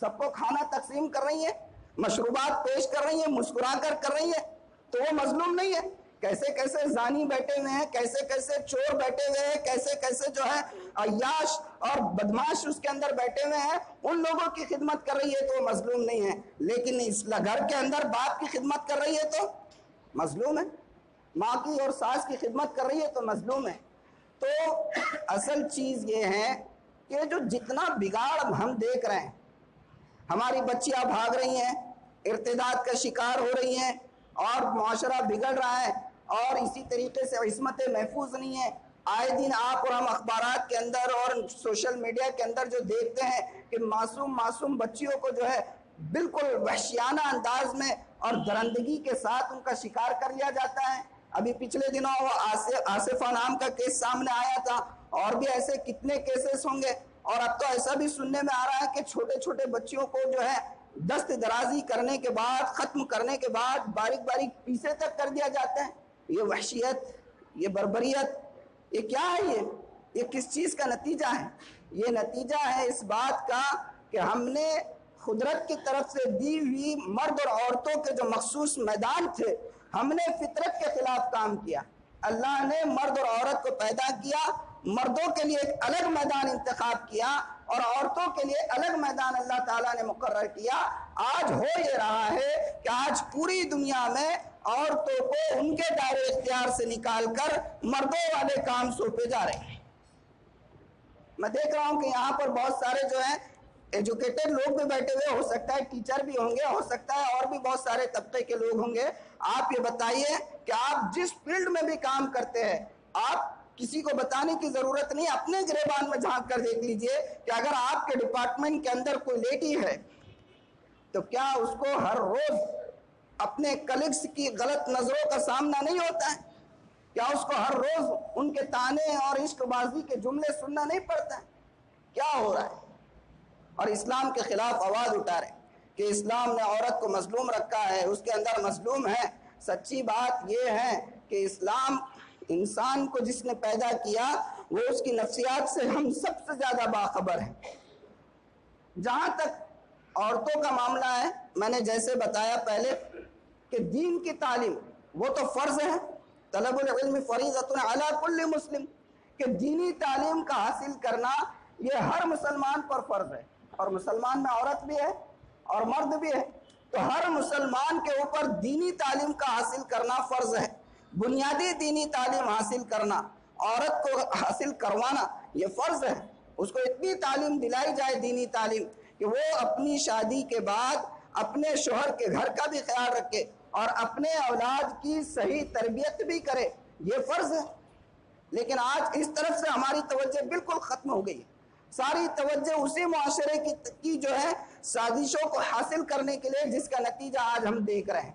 A: سب کو کھانا تقسیم کر رہی ہیں، مشروبات پیش کر رہی ہیں، مسکرا کر رہی ہیں، تو وہ مظلوم نہیں ہے؟ کیسے کیسے زانی بیٹھے ہوئے ہیں، کیسے کیسے چور بیٹھے ہوئے ہیں، کیسے کیسے جو ہے عیاش اور بدماش اس کے اندر بیٹھے ہوئے ہیں، ان لوگوں کی خدمت کر رہی ہے تو وہ مظلوم نہیں ہے. لیکن اس گھر کے اندر باپ کی خدمت کر رہی ہے تو مظلوم ہے، ماں کی اور ساس کی خدمت کر رہی ہے تو مظلوم ہے. تو اصل چیز یہ ہے کہ جو جتنا بگاڑ ہم دیکھ رہے ہیں، ہماری بچیاں بھاگ رہی ہیں، ارتداد کا شکار ہو رہی ہیں، اور معاشرہ بگڑ رہا ہے، اور اسی طریقے سے عصمت محفوظ نہیں ہے. آئے دن آپ اور ہم اخبارات کے اندر اور سوشل میڈیا کے اندر جو دیکھتے ہیں کہ معصوم بچیوں کو جو ہے بالکل وحشیانہ انداز میں اور درندگی کے ساتھ ان کا شکار کر لیا جاتا ہے. ابھی پچھلے دنوں وہ آصفہ نام کا کیس سامنے آیا تھا، اور بھی ایسے کتنے کیسز ہوں گے. اور اب تو ایسا بھی سننے میں آ رہا ہے کہ چھوٹے چھوٹے بچیوں کو جو ہے دست درازی کرنے کے بعد، ختم کرنے کے بعد باریک باریک پیسے تک کر دیا جاتا ہے. یہ وحشیت، یہ بربریت، یہ کیا ہے؟ یہ کس چیز کا نتیجہ ہے؟ یہ نتیجہ ہے اس بات کا کہ ہم نے قدرت کی طرف سے دی ہوئی مرد اور عورتوں کے جو مخصوص میدان تھے، ہم نے فطرت کے خلاف کام کیا. اللہ نے مرد اور عورت کو پیدا کیا، مردوں کے لیے ایک الگ میدان انتخاب کیا اور عورتوں کے لیے الگ میدان اللہ تعالیٰ نے مقرر کیا. آج ہو یہ رہا ہے کہ آج پوری دنیا میں عورتوں کو ان کے دائرے اختیار سے نکال کر مردوں والے کام سونپے جا رہے ہیں. میں دیکھ رہا ہوں کہ یہاں پر بہت سارے جو ہیں ایجوکیٹڈ لوگ بھی بیٹھے ہوئے، ہو سکتا ہے ٹیچر بھی ہوں گے، ہو سکتا ہے اور بھی بہت سارے طبقے کے لوگ ہوں گے. آپ یہ بتائیے کہ آپ جس فیلڈ میں بھی کام کرتے ہیں، آپ کسی کو بتانے کی ضرورت نہیں، اپنے گریبان میں جھانک کر دیکھ لیجئے کہ اگر آپ کے ڈپارٹمنٹ کے اندر کوئی لیڈی ہے تو کیا اس کو ہر روز اپنے کلیگز کی غلط نظروں کا سامنا نہیں ہوتا ہے؟ کیا اس کو ہر روز ان کے طعنے اور عشق بازی کے جملے سننا نہیں پڑتا ہے؟ کیا ہو رہا ہے؟ اور اسلام کے خلاف آواز اٹھا رہے کہ اسلام نے عورت کو مظلوم رکھا ہے، اس کے اندر مظلوم ہے. سچی بات یہ ہے کہ اسلام انسان کو جس نے پیدا کیا وہ اس کی نفسیات سے ہم سب سے زیادہ باخبر ہیں. جہاں تک عورتوں کا معاملہ ہے، میں نے جیسے بتایا پہلے کہ دین کی تعلیم وہ تو فرض ہے، طلب العلم فریضۃ علی کل مسلم، کہ دینی تعلیم کا حاصل کرنا یہ ہر مسلمان پر فرض ہے. اور مسلمان میں عورت بھی ہے اور مرد بھی ہے، تو ہر مسلمان کے اوپر دینی تعلیم کا حاصل کرنا فرض ہے. بنیادی دینی تعلیم حاصل کرنا، عورت کو حاصل کروانا یہ فرض ہے. اس کو اتنی تعلیم دلائی جائے دینی تعلیم کہ وہ اپنی شادی کے بعد اپنے شوہر کے گھر کا بھی خیال رکھے اور اپنے اولاد کی صحیح تربیت بھی کرے، یہ فرض ہے. لیکن آج اس طرف سے ہماری توجہ بالکل ختم ہو گئی ہے. ساری توجہ اسی معاشرے کی جو ہے سازشوں کو حاصل کرنے کے لیے، جس کا نتیجہ آج ہم دیکھ رہے ہیں.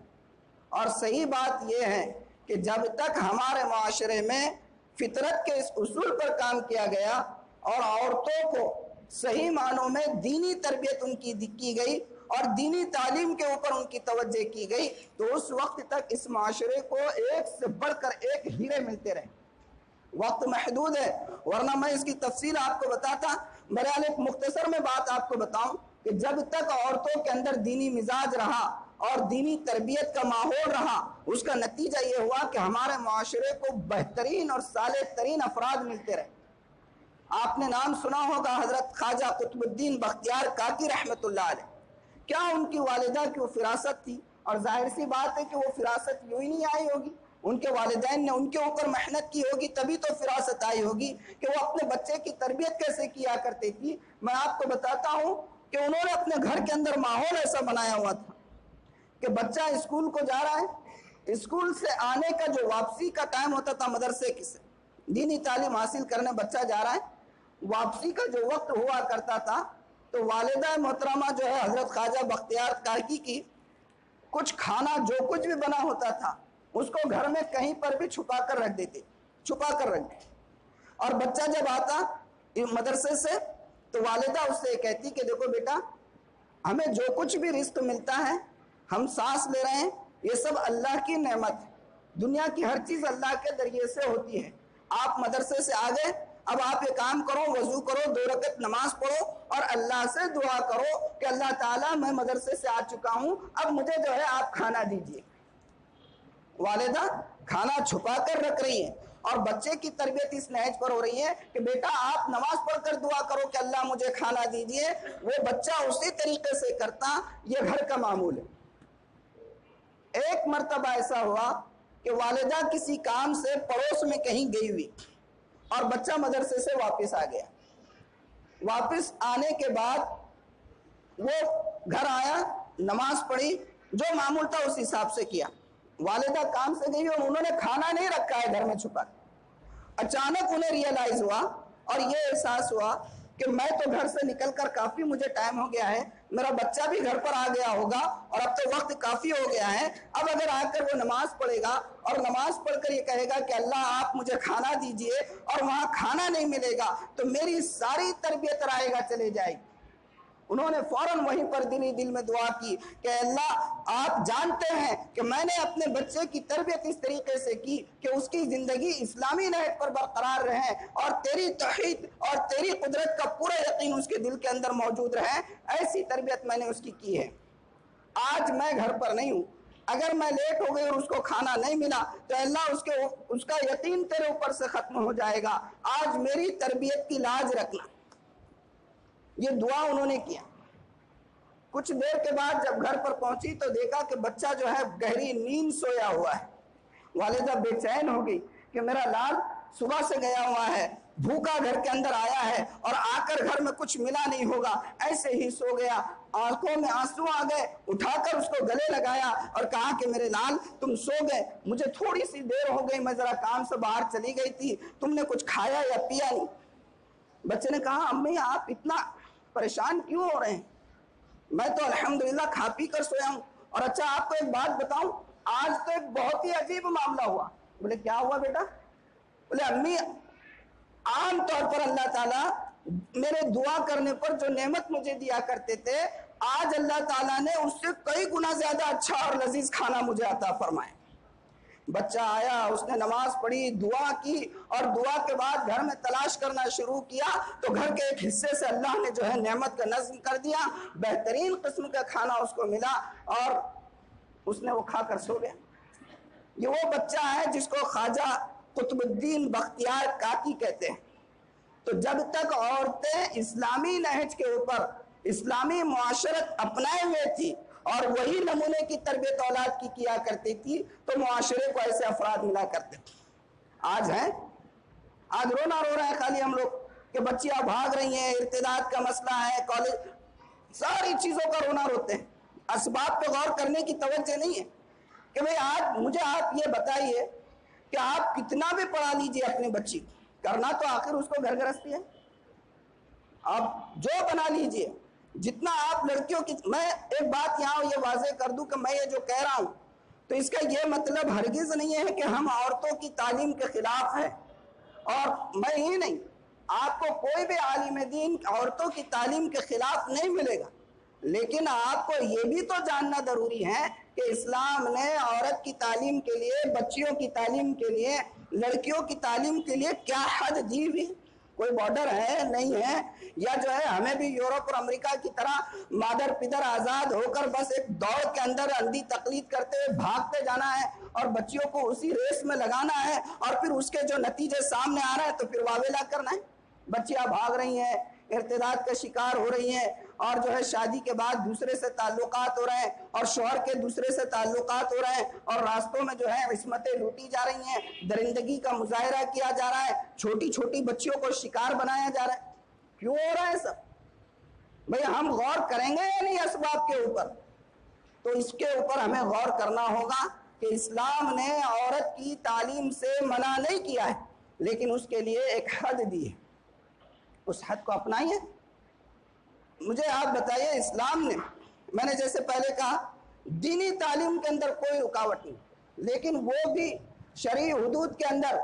A: اور صحیح بات یہ ہے کہ جب تک ہمارے معاشرے میں فطرت کے اس اصول پر کام کیا گیا اور عورتوں کو صحیح معنوں میں دینی تربیت ان کی گئی اور دینی تعلیم کے اوپر ان کی توجہ کی گئی، تو اس وقت تک اس معاشرے کو ایک سے بڑھ کر ایک ہیرے ملتے رہے. وقت محدود ہے، ورنہ میں اس کی تفصیل آپ کو بتاتا. بہرحال ایک مختصر میں بات آپ کو بتاؤں کہ جب تک عورتوں کے اندر دینی مزاج رہا اور دینی تربیت کا ماحول رہا، اس کا نتیجہ یہ ہوا کہ ہمارے معاشرے کو بہترین اور صالح ترین افراد ملتے رہے. آپ نے نام سنا ہوگا حضرت خواجہ قطب الدین بختیار کاکی رحمۃ اللہ علیہ. کیا ان کی والدہ کی وہ فراست تھی، اور ظاہر سی بات ہے کہ وہ فراست یوں ہی نہیں آئی ہوگی، ان کے والدین نے ان کے اوپر محنت کی ہوگی تبھی تو فراست آئی ہوگی کہ وہ اپنے بچے کی تربیت کیسے کیا کرتی تھی. میں آپ کو بتاتا ہوں کہ انہوں نے اپنے گھر کے اندر ماحول ایسا بنایا ہوا تھا کہ بچہ اسکول کو جا رہا ہے، اسکول سے آنے کا جو واپسی کا ٹائم ہوتا تھا، مدرسے سے دینی تعلیم حاصل کرنے بچہ جا رہا ہے، واپسی کا جو وقت ہوا کرتا تھا تو والدہ محترمہ جو ہے حضرت خواجہ بختیار کاکی کی کچھ کھانا جو کچھ بھی بنا ہوتا تھا اس کو گھر میں کہیں پر بھی چھپا کر رکھ دیتے. اور بچہ جب آتا مدرسے سے تو والدہ اس سے کہتی کہ دیکھو بیٹا، ہمیں جو کچھ بھی رزق ملتا ہے، ہم سانس لے رہے ہیں، یہ سب اللہ کی نعمت ہے. دنیا کی ہر چیز اللہ کے ذریعے سے ہوتی ہے. آپ مدرسے سے آ گئے، اب آپ یہ کام کرو، وضو کرو، 2 رکعت نماز پڑھو اور اللہ سے دعا کرو کہ اللہ تعالیٰ میں مدرسے سے آ چکا ہوں، اب مجھے جو ہے آپ کھانا دیجیے. والدہ کھانا چھپا کر رکھ رہی ہے اور بچے کی تربیت اس نہج پر ہو رہی ہے کہ بیٹا آپ نماز پڑھ کر دعا کرو کہ اللہ مجھے کھانا دیجیے. وہ بچہ اسی طریقے سے کرتا، یہ گھر کا معمول ہے. ایک مرتبہ ایسا ہوا کہ والدہ کسی کام سے پڑوس میں کہیں گئی ہوئی اور بچہ مدرسے سے واپس آ گیا. واپس آنے کے بعد وہ گھر آیا، نماز پڑھی، جو معمول تھا اس حساب سے کیا. والدہ کام سے گئی اور انہوں نے کھانا نہیں رکھا ہے گھر میں چھپا. اچانک انہیں ریئلائز ہوا اور یہ احساس ہوا کہ میں تو گھر سے نکل کر کافی مجھے ٹائم ہو گیا ہے، میرا بچہ بھی گھر پر آ گیا ہوگا اور اب تو وقت کافی ہو گیا ہے، اب اگر آ کر وہ نماز پڑھے گا اور نماز پڑھ کر یہ کہے گا کہ اللہ آپ مجھے کھانا دیجئے اور وہاں کھانا نہیں ملے گا تو میری ساری تربیت رائے گا چلے جائے گی۔ انہوں نے فوراً وہیں پر دل میں دعا کی کہ اللہ آپ جانتے ہیں کہ میں نے اپنے بچے کی تربیت اس طریقے سے کی کہ اس کی زندگی اسلامی نہج پر برقرار رہے اور تیری توحید اور تیری قدرت کا پورا یقین اس کے دل کے اندر موجود رہے، ایسی تربیت میں نے اس کی ہے۔ آج میں گھر پر نہیں ہوں، اگر میں لیٹ ہو گئی اور اس کو کھانا نہیں ملا تو اللہ اس کا یقین تیرے اوپر سے ختم ہو جائے گا، آج میری تربیت کی لاج رکھنا۔ یہ دعا انہوں نے کیا۔ کچھ دیر کے بعد جب گھر پر پہنچی تو دیکھا کہ بچہ جو ہے گہری نیند سویا ہوا ہے۔ والدہ بے چین ہو گئی کہ میرا لال صبح سے گیا ہوا ہے، بھوکا گھر کے اندر آیا ہے اور آ کر گھر میں کچھ ملا نہیں ہوگا، ایسے ہی سو گیا۔ آنکھوں میں آنسو آ گئے، اٹھا کر اس کو گلے لگایا اور کہا کہ میرے لال تم سو گئے، مجھے تھوڑی سی دیر ہو گئی، میں ذرا کام سے باہر چلی گئی تھی، تم نے کچھ کھایا یا پیا نہیں؟ بچے نے کہا امی آپ اتنا پریشان کیوں ہو رہے ہیں؟ میں تو الحمدللہ کھا پی کر سویا ہوں۔ اور اچھا آپ کو ایک بات بتاؤں، آج تو ایک بہت ہی عجیب معاملہ ہوا۔ بولے کیا ہوا بیٹا؟ بولے امی عام طور پر اللہ تعالیٰ میرے دعا کرنے پر جو نعمت مجھے دیا کرتے تھے، آج اللہ تعالیٰ نے اس سے کئی گنا زیادہ اچھا اور لذیذ کھانا مجھے عطا فرمائے۔ بچہ آیا، اس نے نماز پڑھی، دعا کی اور دعا کے بعد گھر میں تلاش کرنا شروع کیا تو گھر کے ایک حصے سے اللہ نے جو ہے نعمت کا نظم کر دیا، بہترین قسم کا کھانا اس کو ملا اور اس نے وہ کھا کر سو گیا۔ یہ وہ بچہ ہے جس کو خواجہ قطب الدین بختیار کاکی کہتے ہیں۔ تو جب تک عورتیں اسلامی نہج کے اوپر اسلامی معاشرت اپنائے ہوئے تھی اور وہی نمونے کی تربیت اولاد کی کیا کرتی تھی تو معاشرے کو ایسے افراد ملا کرتے تھے۔ آج رونا رو رہے ہیں خالی ہم لوگ کہ بچیاں بھاگ رہی ہیں، ارتداد کا مسئلہ ہے، کالج، ساری چیزوں کا رونا روتے ہیں، اسباب پہ غور کرنے کی توجہ نہیں ہے کہ بھئی آج مجھے آپ یہ بتائیے کہ آپ کتنا بھی پڑھا لیجئے اپنی بچی، کرنا تو آخر اس کو گھر گرہستی ہے، آپ جو بنا لیجئے جتنا آپ لڑکیوں کی۔ میں ایک بات یہاں یہ واضح کر دوں کہ میں یہ جو کہہ رہا ہوں تو اس کا یہ مطلب ہرگز نہیں ہے کہ ہم عورتوں کی تعلیم کے خلاف ہیں، اور میں ہی نہیں، آپ کو کوئی بھی عالم دین عورتوں کی تعلیم کے خلاف نہیں ملے گا، لیکن آپ کو یہ بھی تو جاننا ضروری ہے کہ اسلام نے عورت کی تعلیم کے لیے، بچیوں کی تعلیم کے لیے، لڑکیوں کی تعلیم کے لیے کیا حد دی ہوئی، کوئی بارڈر ہے نہیں ہے، یا جو ہے ہمیں بھی یورپ اور امریکہ کی طرح مادر پدر آزاد ہو کر بس ایک دوڑ کے اندر اندھی تقلید کرتے ہوئے بھاگتے جانا ہے اور بچیوں کو اسی ریس میں لگانا ہے اور پھر اس کے جو نتیجے سامنے آ رہے ہیں تو پھر واویلا کرنا ہے؟ بچیاں بھاگ رہی ہیں، ارتداد کا شکار ہو رہی ہیں اور جو ہے شادی کے بعد دوسرے سے تعلقات ہو رہے ہیں اور شوہر کے دوسرے سے تعلقات ہو رہے ہیں اور راستوں میں جو ہے عصمتیں لوٹی جا رہی ہیں، درندگی کا مظاہرہ کیا جا رہا ہے، چھوٹی چھوٹی بچیوں کو شکار بنایا جا رہا ہے۔ کیوں ہو رہا ہے سب؟ بھئی ہم غور کریں گے یا نہیں اسباب کے اوپر؟ تو اس کے اوپر ہمیں غور کرنا ہوگا کہ اسلام نے عورت کی تعلیم سے منع نہیں کیا ہے، لیکن اس کے لیے ایک حد دی ہے، اس حد کو اپنائیے۔ مجھے آپ بتائیے، اسلام نے، میں نے جیسے پہلے کہا، دینی تعلیم کے اندر کوئی رکاوٹ نہیں، لیکن وہ بھی شرعی حدود کے اندر۔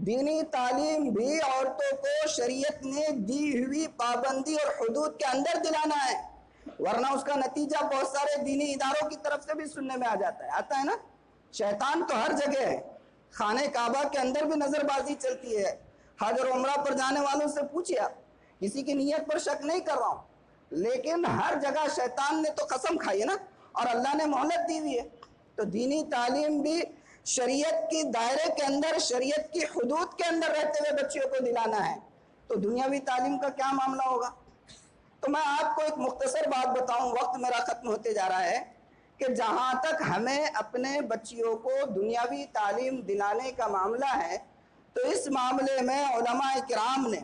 A: دینی تعلیم بھی عورتوں کو شریعت نے دی ہوئی پابندی اور حدود کے اندر دلانا ہے، ورنہ اس کا نتیجہ بہت سارے دینی اداروں کی طرف سے بھی سننے میں آتا ہے نا، شیطان تو ہر جگہ ہے، خانہ کعبہ کے اندر بھی نظر بازی چلتی ہے، حج اور عمرہ پر جانے والوں سے پوچھئے آپ، کسی کی نیت پر شک نہیں کر رہا ہوں، لیکن ہر جگہ شیطان نے تو قسم کھائی ہے نا، اور اللہ نے مہلت دی ہوئی ہے۔ تو دینی تعلیم بھی شریعت کی دائرے کے اندر، شریعت کی حدود کے اندر رہتے ہوئے بچیوں کو دلانا ہے، تو دنیاوی تعلیم کا کیا معاملہ ہوگا؟ تو میں آپ کو ایک مختصر بات بتاؤں، وقت میرا ختم ہوتے جا رہا ہے، کہ جہاں تک ہمیں اپنے بچیوں کو دنیاوی تعلیم دلانے کا معاملہ ہے تو اس معاملے میں علماء کرام نے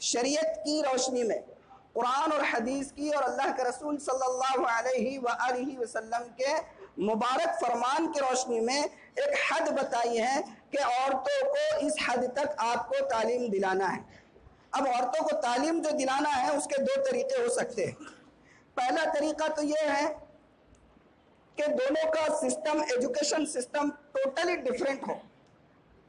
A: شریعت کی روشنی میں، قرآن اور حدیث کی اور اللہ کے رسول صلی اللہ علیہ وآلہ وسلم کے مبارک فرمان کی روشنی میں ایک حد بتائی ہے کہ عورتوں کو اس حد تک آپ کو تعلیم دلانا ہے۔ اب عورتوں کو تعلیم جو دلانا ہے اس کے دو طریقے ہو سکتے ہیں۔ پہلا طریقہ تو یہ ہے کہ دونوں کا system, education system totally different ہو،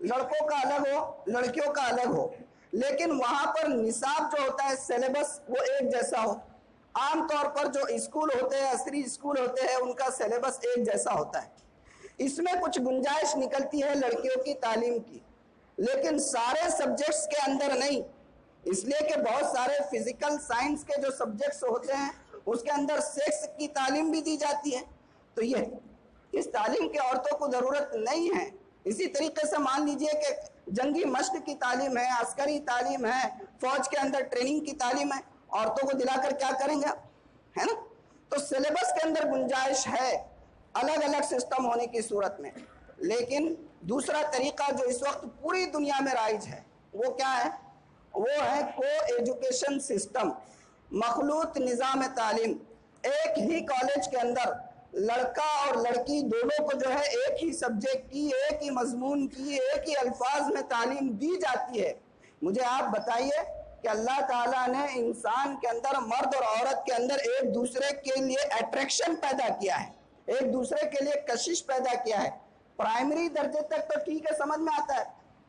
A: لڑکوں کا الگ ہو، لڑکیوں کا الگ ہو، لیکن وہاں پر نصاب جو ہوتا ہے، سیلیبس، وہ ایک جیسا ہو۔ عام طور پر جو اسکول ہوتے ہیں، عصری اسکول ہوتے ہیں، ان کا سیلیبس ایک جیسا ہوتا ہے۔ اس میں کچھ گنجائش نکلتی ہے لڑکیوں کی تعلیم کی، لیکن سارے سبجیکٹس کے اندر نہیں، اس لیے کہ بہت سارے فزیکل سائنس کے جو سبجیکٹس ہوتے ہیں اس کے اندر سیکس کی تعلیم بھی دی جاتی ہے، تو یہ اس تعلیم کی عورتوں کو ضرورت نہیں ہے۔ اسی طریقے سے مان لیجئے کہ جنگی مشق کی تعلیم ہے، عسکری تعلیم ہے، فوج کے اندر ٹریننگ کی تعلیم ہے، عورتوں کو دلا کر کیا کریں گے، ہے نا؟ تو سلیبس کے اندر گنجائش ہے الگ الگ سسٹم ہونے کی صورت میں۔ لیکن دوسرا طریقہ جو اس وقت پوری دنیا میں رائج ہے وہ کیا ہے؟ وہ ہے کو ایجوکیشن سسٹم، مخلوط نظام تعلیم۔ ایک ہی کالج کے اندر لڑکا اور لڑکی دونوں کو جو ہے ایک ہی سبجیکٹ کی، ایک ہی مضمون کی، ایک ہی الفاظ میں تعلیم دی جاتی ہے۔ مجھے آپ بتائیے کہ اللہ تعالیٰ نے انسان کے اندر، مرد اور عورت کے اندر ایک دوسرے کے لیے اٹریکشن پیدا کیا ہے، ایک دوسرے کے لیے کشش پیدا کیا ہے۔ پرائمری درجے تک تو ٹھیک ہے، سمجھ میں آتا ہے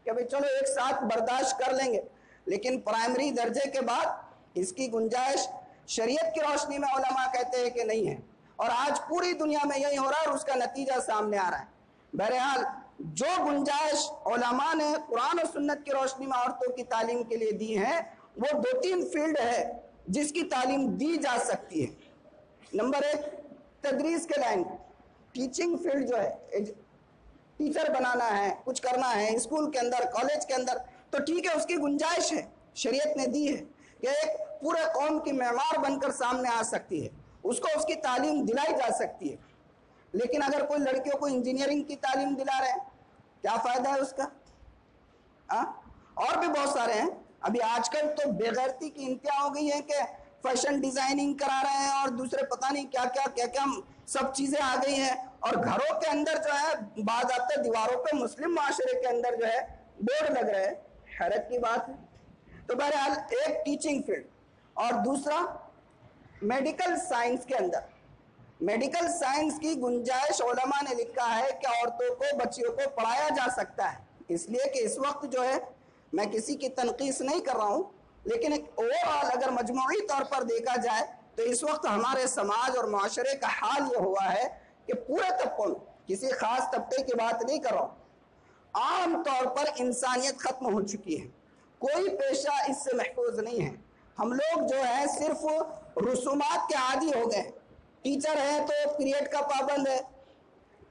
A: کہ بھئی چلو ایک ساتھ برداشت کر لیں گے، لیکن پرائمری درجے کے بعد اس کی گنجائش شریعت کی روشنی میں علماء کہتے ہیں کہ نہیں ہے، اور آج پوری دنیا میں یہی ہو رہا ہے اور اس کا نتیجہ سامنے آ رہا ہے۔ بہرحال جو گنجائش علماء نے قرآن و سنت کی روشنی میں عورتوں کی تعلیم کے لیے دی ہے، وہ دو تین فیلڈ ہے جس کی تعلیم دی جا سکتی ہے۔ نمبر ایک، تدریس کے لائن، ٹیچنگ فیلڈ جو ہے، ٹیچر بنانا ہے، کچھ کرنا ہے اسکول کے اندر، کالج کے اندر، تو ٹھیک ہے، اس کی گنجائش ہے، شریعت نے دی ہے کہ ایک پورے قوم کی معمار بن کر سامنے آ سکتی ہے، اس کو اس کی تعلیم دلائی جا سکتی ہے۔ لیکن اگر کوئی لڑکیوں کو انجینئرنگ کی تعلیم دلا رہے ہیں، کیا فائدہ ہے اس کا؟ اور بھی بہت سارے ہیں۔ ابھی آج کل تو بے غیرتی کی انتہا ہو گئی ہے کہ فیشن ڈیزائننگ کرا رہے ہیں اور دوسرے پتہ نہیں کیا کیا سب چیزیں آ گئی ہیں، اور گھروں کے اندر جو ہے باضابطہ دیواروں پہ مسلم معاشرے کے اندر جو ہے بورڈ لگ رہے ہیں۔ حیرت کی بات ہے۔ تو بہرحال ایک ٹیچنگ فیلڈ، اور دوسرا میڈیکل سائنس کے اندر، میڈیکل سائنس کی گنجائش علماء نے لکھا ہے کہ عورتوں کو، بچیوں کو پڑھایا جا سکتا ہے، اس لیے کہ اس وقت جو ہے، میں کسی کی تنقیص نہیں کر رہا ہوں، لیکن ایک اوورآل اگر مجموعی طور پر دیکھا جائے تو اس وقت ہمارے سماج اور معاشرے کا حال یہ ہوا ہے کہ پورے طبقوں میں، کسی خاص طبقے کی بات نہیں کر رہا ہوں، عام طور پر انسانیت ختم ہو چکی ہے، کوئی پیشہ اس سے محفوظ نہیں ہے۔ ہم لوگ جو ہے صرف رسومات کے عادی ہو گئے، ٹیچر ہے تو پیریڈ کا پابند ہے،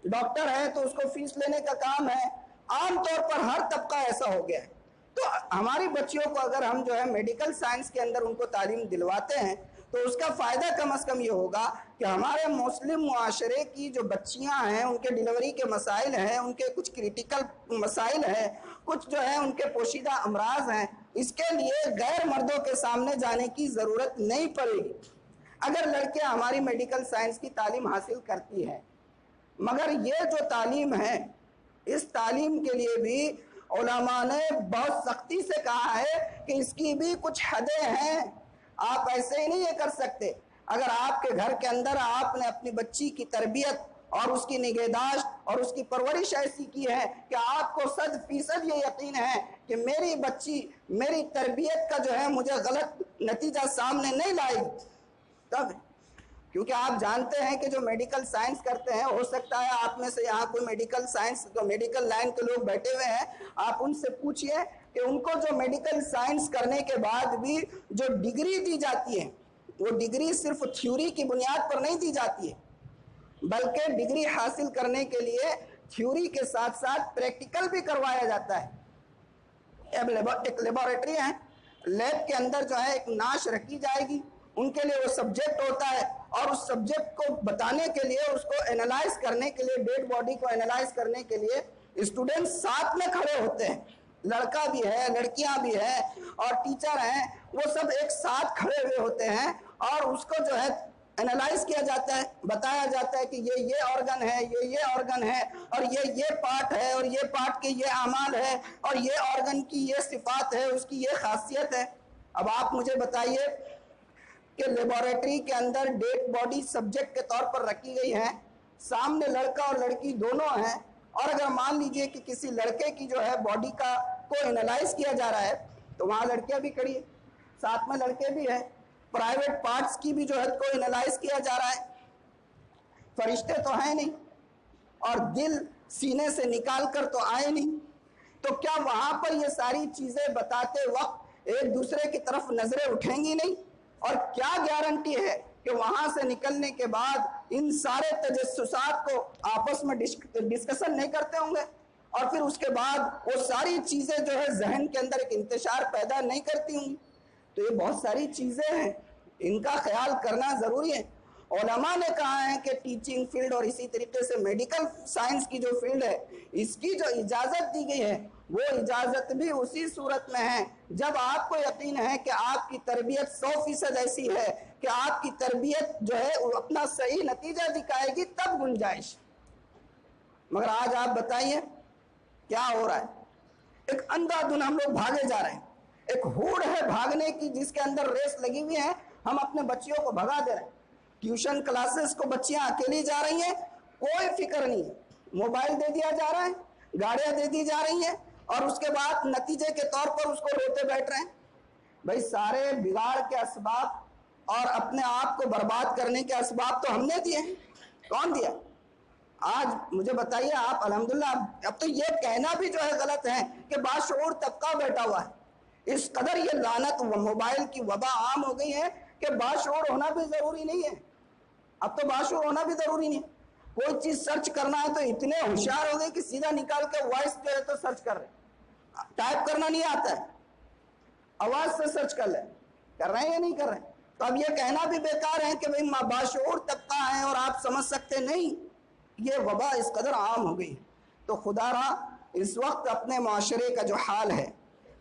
A: ڈاکٹر ہے تو اس کو فیس لینے کا کام ہے، عام طور پر ہر طبقہ ایسا ہو گیا ہے۔ تو ہماری بچیوں کو اگر ہم جو ہے میڈیکل سائنس کے اندر ان کو تعلیم دلواتے ہیں تو اس کا فائدہ کم از کم یہ ہوگا کہ ہمارے مسلم معاشرے کی جو بچیاں ہیں، ان کے ڈیلیوری کے مسائل ہیں، ان کے کچھ کریٹیکل مسائل ہیں، کچھ جو ہے ان کے پوشیدہ امراض ہیں، اس کے لیے غیر مردوں کے سامنے جانے کی ضرورت نہیں پڑے گی اگر لڑکیاں ہماری میڈیکل سائنس کی تعلیم حاصل کرتی ہیں۔ مگر یہ جو تعلیم ہے، اس تعلیم کے لیے بھی علماء نے بہت سختی سے کہا ہے کہ اس کی بھی کچھ حدیں ہیں، آپ ایسے ہی نہیں یہ کر سکتے۔ اگر آپ کے گھر کے اندر آپ نے اپنی بچی کی تربیت اور اس کی نگہداشت اور اس کی پرورش ایسی کی ہے کہ آپ کو 100% یہ یقین ہے کہ میری بچی میری تربیت کا جو ہے مجھے غلط نتیجہ سامنے نہیں لائے گی، تب، کیونکہ آپ جانتے ہیں کہ جو میڈیکل سائنس کرتے ہیں، ہو سکتا ہے آپ میں سے یہاں کوئی میڈیکل سائنس، جو میڈیکل لائن کے لوگ بیٹھے ہوئے ہیں، آپ ان سے پوچھئے کہ ان کو جو میڈیکل سائنس کرنے کے بعد بھی جو ڈگری دی جاتی ہے، وہ ڈگری صرف تھیوری کی بنیاد پر نہیں دی جاتی ہے، بلکہ ڈگری حاصل کرنے کے لیے تھیوری کے ساتھ ساتھ پریکٹیکل بھی کروایا جاتا ہے۔ ایک لیبارٹری ہے، لیب کے اندر جو ہے ایک نعش رکھی جائے گی، ان کے لیے وہ سبجیکٹ ہوتا ہے، اور اس سبجیکٹ کو بتانے کے لیے، اس کو اینالائز کرنے کے لیے، ڈیڈ باڈی کو اینالائز کرنے کے لیے اسٹوڈنٹ ساتھ میں کھڑے ہوتے ہیں، لڑکا بھی ہے، لڑکیاں بھی ہیں، اور ٹیچر ہیں، وہ سب ایک ساتھ کھڑے ہوئے ہوتے ہیں، اور اس کو جو ہے انالائز کیا جاتا ہے، بتایا جاتا ہے کہ یہ آرگن ہے، یہ آرگن ہے، اور یہ پارٹ ہے، اور یہ پارٹ کے یہ اعمال ہے، اور یہ آرگن کی یہ صفات ہے، اس کی یہ خاصیت ہے۔ اب آپ مجھے بتائیے کہ لیبارٹری کے اندر ڈیڈ باڈی سبجیکٹ کے طور پر رکھی گئی ہے، سامنے لڑکا اور لڑکی دونوں ہیں، اور اگر مان لیجئے کہ کسی لڑکے کی جو ہے باڈی کو انالائز کیا جا رہا ہے تو وہاں لڑکیاں بھی کھڑی ہیں، ساتھ میں لڑکے بھی ہیں، پرائیویٹ پارٹس کی بھی جو ہے کو انالائز کیا جا رہا ہے، فرشتے تو ہیں نہیں اور دل سینے سے نکال کر تو آئے نہیں، تو کیا وہاں پر یہ ساری چیزیں بتاتے وقت ایک دوسرے کی طرف نظریں اٹھیں گی نہیں؟ اور کیا گارنٹی ہے کہ وہاں سے نکلنے کے بعد ان سارے تجسسات کو آپس میں ڈسکشن نہیں کرتے ہوں گے، اور پھر اس کے بعد وہ ساری چیزیں جو ہے ذہن کے اندر ایک انتشار پیدا نہیں کرتی ہوں گی؟ تو یہ بہت ساری چیزیں ہیں، ان کا خیال کرنا ضروری ہے۔ علماء نے کہا ہے کہ ٹیچنگ فیلڈ اور اسی طریقے سے میڈیکل سائنس کی جو فیلڈ ہے، اس کی جو اجازت دی گئی ہے وہ اجازت بھی اسی صورت میں ہے جب آپ کو یقین ہے کہ آپ کی تربیت 100% ایسی ہے کہ آپ کی تربیت جو ہے اپنا صحیح نتیجہ دکھائے گی، تب گنجائش۔ مگر آج آپ بتائیے کیا ہو رہا ہے؟ ایک اندھا دھن ہم لوگ بھاگے جا رہے ہیں، ایک ہوڑ ہے بھاگنے کی جس کے اندر ریس لگی ہوئی ہے، ہم اپنے بچیوں کو بھگا دے رہے ہیں، ٹیوشن کلاسز کو بچیاں اکیلی جا رہی ہیں، کوئی فکر نہیں ہے، موبائل دے دیا جا رہا ہے، گاڑیاں دے دی جا رہی ہیں، اور اس کے بعد نتیجے کے طور پر اس کو روتے بیٹھ رہے ہیں۔ بھائی سارے بگاڑ کے اسباب اور اپنے آپ کو برباد کرنے کے اسباب تو ہم نے دیے ہیں، کون دیا؟ آج مجھے بتائیے آپ، الحمدللہ اب تو یہ کہنا بھی جو ہے غلط ہے کہ باشعور طبقہ بیٹھا ہوا ہے، اس قدر یہ لعنت و موبائل کی وبا عام ہو گئی ہے کہ باشعور ہونا بھی ضروری نہیں ہے۔ اب تو باشعور ہونا بھی ضروری نہیں، کوئی چیز سرچ کرنا ہے تو اتنے ہوشیار ہو گئے کہ سیدھا نکال کے وائس جو ہے تو سرچ کر رہے، ٹائپ کرنا نہیں آتا ہے، آواز سے سرچ کر رہے ہیں یا نہیں کر رہے ہیں؟ تو اب یہ کہنا بھی بیکار ہے کہ بھئی باشعور طبقہ ہے اور آپ سمجھ سکتے نہیں، یہ وبا اس قدر عام ہو گئی۔ تو خدا را اس وقت اپنے معاشرے کا جو حال ہے،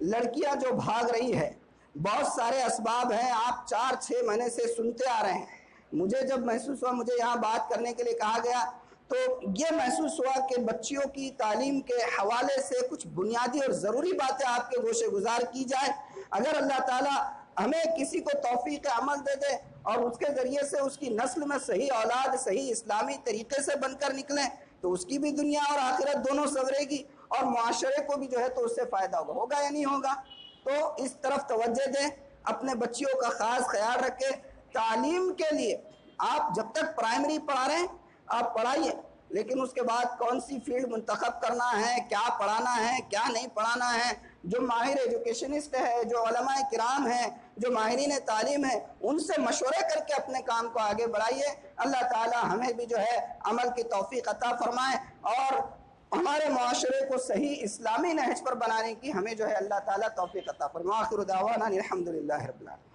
A: لڑکیاں جو بھاگ رہی ہے، بہت سارے اسباب ہیں، آپ 4-6 مہینے سے سنتے آ رہے ہیں۔ مجھے جب محسوس ہوا، مجھے یہاں بات کرنے کے لیے کہا گیا، تو یہ محسوس ہوا کہ بچیوں کی تعلیم کے حوالے سے کچھ بنیادی اور ضروری باتیں آپ کے گوشے گزار کی جائے۔ اگر اللہ تعالیٰ ہمیں کسی کو توفیق عمل دے دے اور اس کے ذریعے سے اس کی نسل میں صحیح اولاد صحیح اسلامی طریقے سے بن کر نکلیں تو اس کی بھی دنیا اور آخرت دونوں سنورے گی، اور معاشرے کو بھی جو ہے تو اس سے فائدہ ہوگا یا نہیں ہوگا؟ تو اس طرف توجہ دیں، اپنے بچیوں کا خاص خیال رکھیں۔ تعلیم کے لیے آپ جب تک پرائمری پڑھا رہے ہیں آپ پڑھائیے، لیکن اس کے بعد کون سی فیلڈ منتخب کرنا ہے، کیا پڑھانا ہے، کیا نہیں پڑھانا ہے، جو ماہر ایجوکیشنسٹ ہے، جو علماء کرام ہیں، جو ماہرین تعلیم ہیں، ان سے مشورے کر کے اپنے کام کو آگے بڑھائیے۔ اللہ تعالی ہمیں بھی جو ہے عمل کی توفیق عطا فرمائے، اور ہمارے معاشرے کو صحیح اسلامی نہج پر بنانے کی ہمیں جو ہے اللہ تعالی توفیق عطا فرمائے۔ آخر دعوانا الحمدللہ رب العالمین۔